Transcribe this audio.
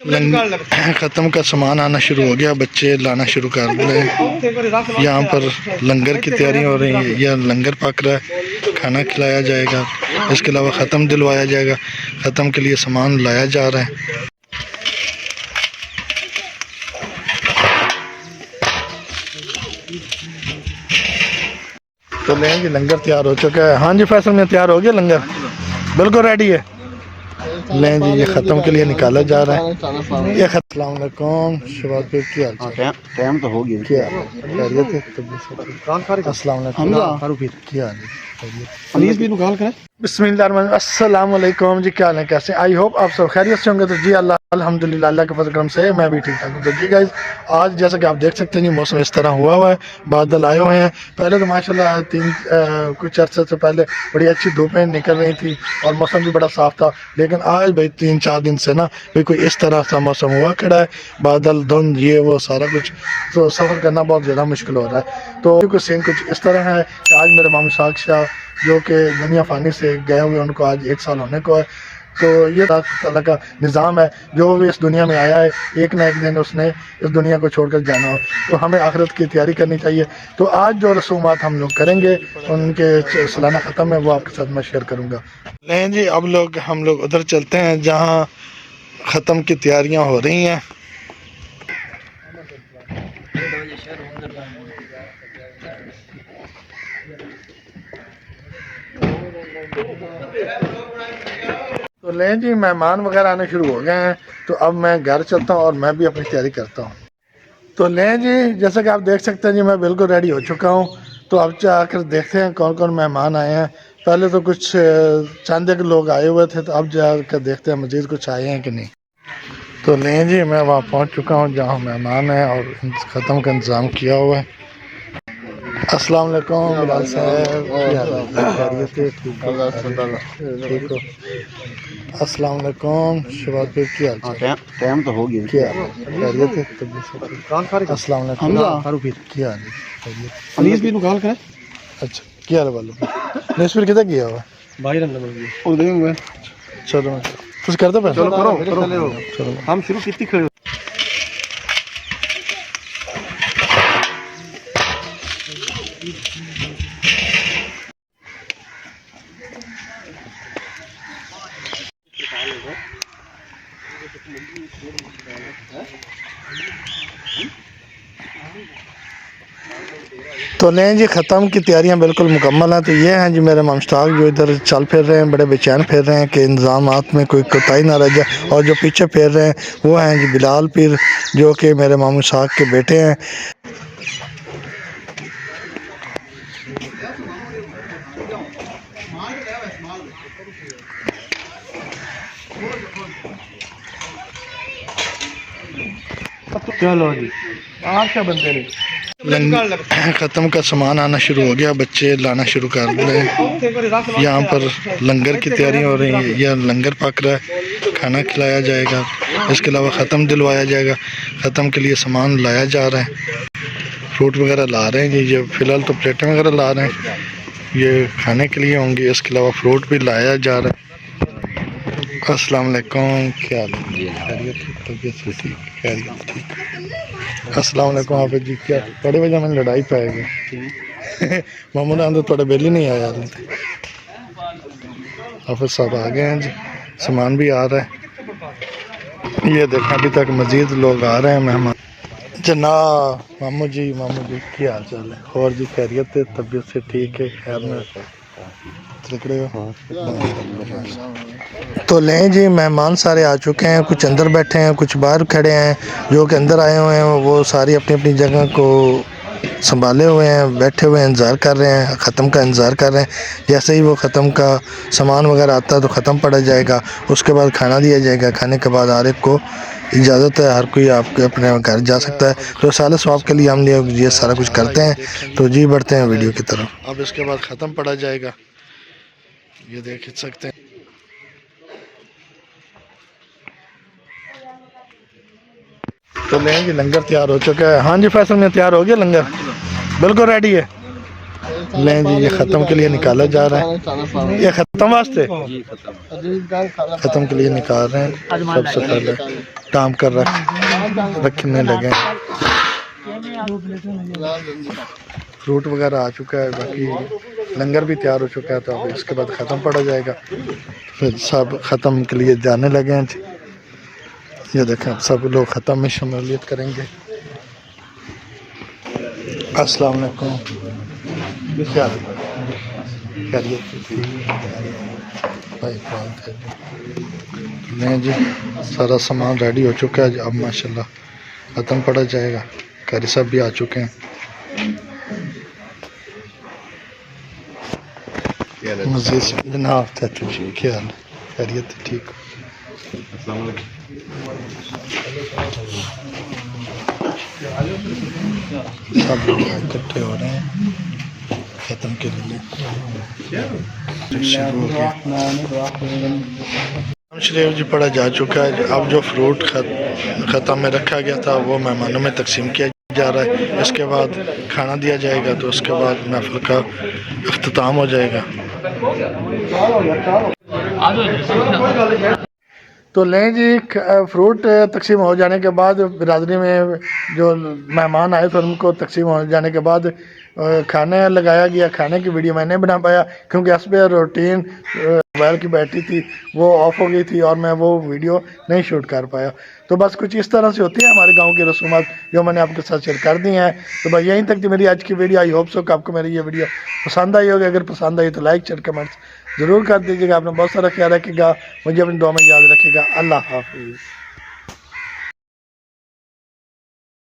ख़त्म का सामान आना शुरू हो गया, बच्चे लाना शुरू कर रहे। यहाँ पर लंगर की तैयारी हो रही है, यह लंगर पक रहा है, खाना खिलाया जाएगा। इसके अलावा ख़त्म दिलवाया जाएगा, ख़त्म के लिए सामान लाया जा रहा है। तो लें जी, लंगर तैयार हो चुका है। हाँ जी फैसल में तैयार हो गया लंगर, बिल्कुल रेडी है। लें जी, ये ख़त्म के लिए निकाला जा रहा है। ये अस्सलाम वालेकुम शबाब पे क्या टाइम तो हो गया, क्या खैरियत है? अस्सलाम वालेकुम, क्या हाल है? प्लीज भी निकाल कर। बिस्मिल्लाह, अस्सलाम वालेकुम जी, क्या हाल है, कैसे? आई होप आप सब खैरियत से होंगे। तो जी अल्लाह अल्हम्दुलिल्लाह, अल्लाह के फज़ल करम से मैं भी ठीक ठाक हूँ। तो जी गाइस, आज जैसा कि आप देख सकते हैं, मौसम इस तरह हुआ है, बादल आए हुए हैं। पहले तो माशाल्लाह कुछ अर्से से पहले बड़ी अच्छी धूपें निकल रही थी और मौसम भी बड़ा साफ था। लेकिन आज भाई 3-4 दिन से ना भाई कोई इस तरह सा मौसम हुआ खड़ा है, बादल धुंध ये वो सारा कुछ, तो सफ़र करना बहुत ज़्यादा मुश्किल हो रहा है। तो कुछ सीन कुछ इस तरह है कि आज मेरे मामू साक शाह जो कि दुनिया फ़ानी से गए हुए, उनको आज 1 साल होने को है। तो ये अल्लाह का निज़ाम है, जो भी इस दुनिया में आया है एक ना एक दिन उसने इस दुनिया को छोड़कर जाना हो, तो हमें आखिरत की तैयारी करनी चाहिए। तो आज जो रसूमात हम लोग करेंगे, उनके सालाना ख़त्म है, वो आपके साथ मैं शेयर करूँगा। नहीं जी, अब हम लोग उधर चलते हैं जहाँ ख़त्म की तैयारियाँ हो रही हैं। तो लें जी, मेहमान वगैरह आने शुरू हो गए हैं, तो अब मैं घर चलता हूँ और मैं भी अपनी तैयारी करता हूँ। तो लें जी, जैसा कि आप देख सकते हैं जी, मैं बिल्कुल रेडी हो चुका हूँ। तो अब जाकर देखते हैं कौन कौन मेहमान आए हैं। पहले तो कुछ चंद एक लोग आए हुए थे, तो अब जाकर देखते हैं मज़ीद कुछ आए हैं कि नहीं। तो लें जी, मैं वहाँ पहुँच चुका हूँ जहाँ मेहमान हैं और ख़त्म का इंतज़ाम किया हुआ है। अस्सलाम वालेकुम बिलाल साहब, खैरियत है? ठीक हो? अस्सलाम वालेकुम शबाब पे क्या टाइम तो हो गया, क्या खैरियत है? अस्सलाम वालेकुम, क्या हाल है? प्लीज भी निकाल कर। अच्छा, क्या हाल वालों नेस्फिर किधर गया हुआ भाई रंग चलो कुछ करते पे, चलो करो हम शुरू कितनी खड़े। तो लें जी, ख़त्म की तैयारियां बिल्कुल मुकम्मल हैं। तो ये हैं जी मेरे मुश्ताक, जो इधर चल फिर रहे हैं, बड़े बेचैन फिर रहे हैं कि इंतज़ामात में कोई कोताही ना रह जाए। और जो पीछे फिर रहे हैं वो हैं जी बिलाल पीर, जो कि मेरे मामू साहब के बेटे हैं। चलो जी, आज क्या बनते नहीं। ख़त्म का सामान आना शुरू हो गया, बच्चे लाना शुरू कर रहे। यहाँ पर लंगर की तैयारी हो रही है, यह लंगर पक रहा है, खाना खिलाया जाएगा। इसके अलावा ख़त्म दिलवाया जाएगा, ख़त्म के लिए सामान लाया जा रहा है। फ्रूट वगैरह ला रहे हैं जी, ये फ़िलहाल तो प्लेटें वगैरह ला रहे हैं, ये खाने के लिए होंगे। इसके अलावा फ्रूट भी लाया जा रहा है। अस्सलाम वालेकुम, क्या हाल है? खैरियत है? तबीयत ठीक? खैरियत ठीक। अस्सलाम वालेकुम हाफिज़ जी, क्या बड़े वजह मैंने लड़ाई पाएगी मामू ने अंदर थोड़ा बिल ही नहीं आया। हाफिज़ साहब आ गए हैं जी, सामान भी आ रहा है। ये देखें, अभी तक मज़ीद लोग आ रहे हैं मेहमान। जनाब मामू जी क्या हाल चाल है? और जी खैरियत है? तबीयत से ठीक है? खैर में तो लें जी, मेहमान सारे आ चुके हैं, कुछ अंदर बैठे हैं, कुछ बाहर खड़े हैं। जो कि अंदर आए हुए हैं वो सारी अपनी अपनी जगह को संभाले हुए हैं, बैठे हुए हैं, इंतज़ार कर रहे हैं, ख़त्म का इंतज़ार कर रहे हैं। जैसे ही वो ख़त्म का सामान वगैरह आता है तो ख़त्म पड़ा जाएगा, उसके बाद खाना दिया जाएगा। खाने के बाद हर एक को इजाज़त है, हर कोई आपके अपने घर जा सकता है। तो साले स्वाब के लिए हम लोग ये सारा कुछ करते हैं। तो जी बढ़ते हैं वीडियो की तरफ। अब इसके बाद ख़त्म पड़ा जाएगा, ये देख सकते हैं। तो लें जी, लंगर तैयार हो चुका है। हाँ जी फैसल में तैयार हो गया लंगर, बिल्कुल रेडी है। लें जी, ये ख़त्म के लिए निकाला जा रहा है, ये ख़त्म वास्ते ख़त्म के लिए निकाल रहे हैं सबसे पहले। टांग कर रखने लगे हैं। फ्रूट वगैरह आ चुका है, बाकी लंगर भी तैयार हो चुका है, तो अब इसके बाद ख़त्म पड़ा जाएगा। फिर सब ख़त्म के लिए जाने लगे हैं जी। ये देखें अब सब लोग ख़त्म में शमूलियत करेंगे। अस्सलाम वालेकुम। क्या खैरियत भाई? नहीं जी, सारा सामान रेडी हो चुका है, अब माशाल्लाह ख़त्म पड़ा जाएगा। कारी साहब भी आ चुके हैं। मज़ीद जनाब चाचू जी क्या हाल है? खैरियत है? ठीक। सब लोग इकट्ठे हो रहे हैं ख़त्म के लिए। शरीफ जी पढ़ा जा चुका है। अब जो फ्रूट ख़त्म में रखा गया था वो मेहमानों में तकसीम किया जा रहा है। इसके बाद खाना दिया जाएगा, तो उसके बाद महफिल का अख्ताम हो जाएगा। तो लें जी, फ्रूट तकसीम हो जाने के बाद बिरादरी में जो मेहमान आए थे उनको तकसीम हो जाने के बाद खाने लगाया गया। खाने की वीडियो मैंने बना पाया क्योंकि इस पर रूटीन मोबाइल की बैटरी थी वो ऑफ हो गई थी और मैं वो वीडियो नहीं शूट कर पाया। तो बस कुछ इस तरह से होती है हमारे गांव की रसूमात, जो मैंने आपके साथ शेयर कर दी हैं। तो भाई यहीं तक थी मेरी आज की वीडियो। आई होप सो कि आपको मेरी ये वीडियो पसंद आई होगी। अगर पसंद आई तो लाइक शेयर कमेंट्स ज़रूर कर दीजिएगा। आपने बहुत सारा ख्याल रखिएगा, मुझे अपनी दुआ में याद रखिएगा। अल्लाह हाफिज़।